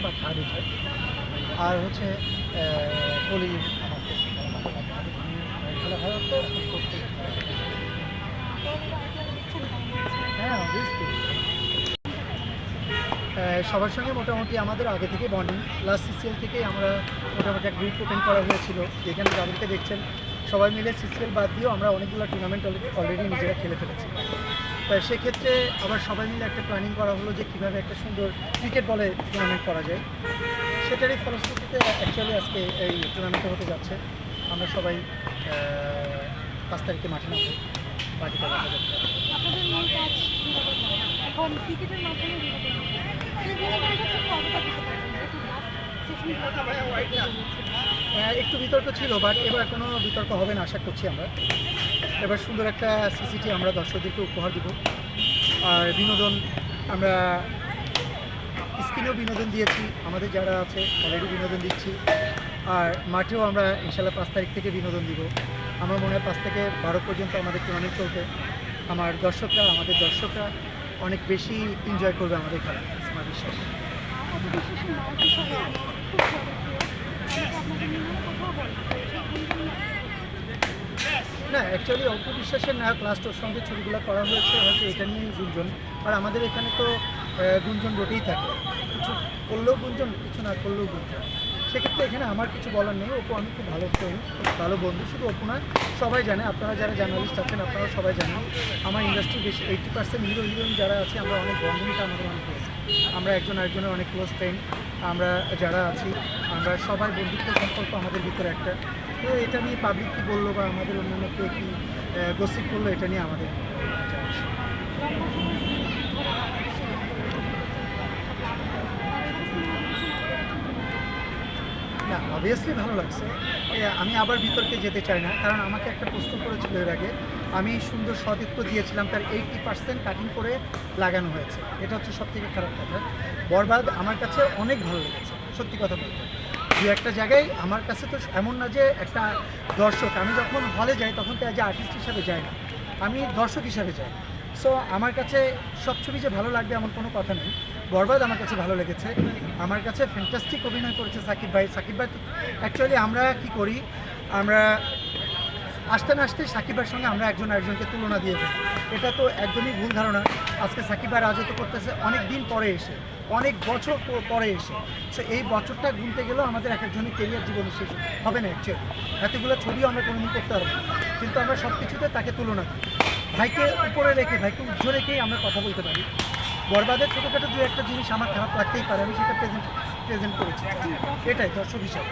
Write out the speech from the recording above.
বা থার্ড উঠায়। আর হচ্ছে কলি আমাকে খেলা ভালো তো হ্যাঁ অবভিয়াসলি সবার সঙ্গে মোটামুটি আমাদের আগে থেকে বন্ডিং লাস্ট সিসিএল থেকেই আমরা মোটামুটি এক গ্রুপ ওপেন করা হয়েছিল, যেখানে যাদেরকে দেখছেন সবাই মিলে সিসিএল বাদ দিয়েও আমরা অনেকগুলো টুর্নামেন্ট অলরেডি নিজেরা খেলে ফেলেছি। সেক্ষেত্রে আবার সবাই মিলে একটা প্ল্যানিং করা হলো যে কীভাবে একটা সুন্দর ক্রিকেট বলে টুর্নামেন্ট করা যায়। সেটারই ফলশ্রুতিতে অ্যাকচুয়ালি আজকে এই টুর্নামেন্টটা হতে যাচ্ছে। আমরা সবাই 5 তারিখে মাঠে নামবো, বাকিটা দেখা যাচ্ছে। একটু বিতর্ক ছিল, বাট এবার কোনো বিতর্ক হবে না আশা করছি। আমরা এবার সুন্দর একটা সিসিটি আমরা দর্শকদেরকে উপহার দিব। আর বিনোদন আমরা স্ক্রিনেও বিনোদন দিয়েছি, আমাদের যারা আছে অলরেডি বিনোদন দিচ্ছি। আর মাঠেও আমরা ইনশাল্লাহ 5 তারিখ থেকে বিনোদন দিব। আমার মনে হয় 5 থেকে 12 পর্যন্ত আমাদের টুর্নামেন্ট চলবে। আমাদের দর্শকরা অনেক বেশি এনজয় করবে আমাদের খেলা, আমার বিশ্বাস। না অ্যাকচুয়ালি অল্প বিশ্বাসের নায়ক লাস্ট ওর সঙ্গে ছবিগুলো করা হয়েছে হয়তো এটা নিয়েই গুঞ্জন। আর আমাদের এখানে তো গুঞ্জন রটেই থাকে, কিছু করলেও গুঞ্জন, কিছু না করলেও গুঞ্জন। সেক্ষেত্রে এখানে আমার কিছু বলার নেই। অপু আমি খুব ভালো ফ্রেন্ড, ভালো বন্ধু। শুধু অপু না, সবাই জানে, আপনারা যারা জার্নালিস্ট আছেন আপনারা সবাই জানেন আমার ইন্ডাস্ট্রি বেশি 80% হিরো হিরোইন যারা আছে আমরা অনেক বন্ধনটা আমাদের অনেক ক্লোজ। আমরা একজন আরেকজনের অনেক ক্লোজ ফ্রেন্ড। আমরা যারা আছি আমরা সবাই বন্ধুত্ব সম্পর্ক আমাদের ভিতরে একটা। তো এটা নিয়ে পাবলিক কী বললো বা আমাদের অন্যান্য কে কী গসিপ করলো এটা নিয়ে আমাদের না অবভিয়াসলি ভালো লাগছে। আমি আবার বিতর্কে যেতে চাই না, কারণ আমাকে একটা প্রশ্ন করেছিল এর আগে, আমি সুন্দর সতীর্থ দিয়েছিলাম, তার 80% কাটিং করে লাগানো হয়েছে। এটা হচ্ছে সবথেকে খারাপ কথা। বরবাদ আমার কাছে অনেক ভালো লেগেছে, সত্যি কথা বলতে। দু একটা জায়গায় আমার কাছে তো এমন না যে একটা দর্শক, আমি যখন হলে যাই তখন তো অ্যাজ এ আর্টিস্ট হিসাবে যাই না, আমি দর্শক হিসাবে যাই। সো আমার কাছে সব ছবি যে ভালো লাগবে এমন কোনো কথা নেই। বরবাদ আমার কাছে ভালো লেগেছে। আমার কাছে ফ্যান্টাস্টিক অভিনয় করেছে সাকিব ভাই। সাকিব ভাই অ্যাকচুয়ালি আমরা কি করি, আমরা আসতে না আসতে সাকিব ভাইয়ের সঙ্গে আমরা একজন আরেকজনকে তুলনা দিয়ে ফেলি। এটা তো একদমই ভুল ধারণা। আজকে সাকিব ভাই রাজত্ব করতেছে অনেক দিন পরে এসে, অনেক বছর পরে এসে। সো এই বছরটা গুনতে গেলেও আমাদের এক একজনের কেরিয়ার জীবনে শেষ হবে না অ্যাকচুয়ালি। এতগুলো ছবিও আমরা কোনোদিন করতে পারবো না, কিন্তু আমরা সব কিছুতে তাকে তুলনা করি। ভাইকে উপরে রেখে, ভাইকে উজ্জ্বল রেখেই আমরা কথা বলতে পারি। বরবাদের ছোটোখাটো দু একটা জিনিস আমার খারাপ লাগতেই পারে, আমি সেটা প্রেজেন্ট করেছি, এটাই দর্শক হিসাবে।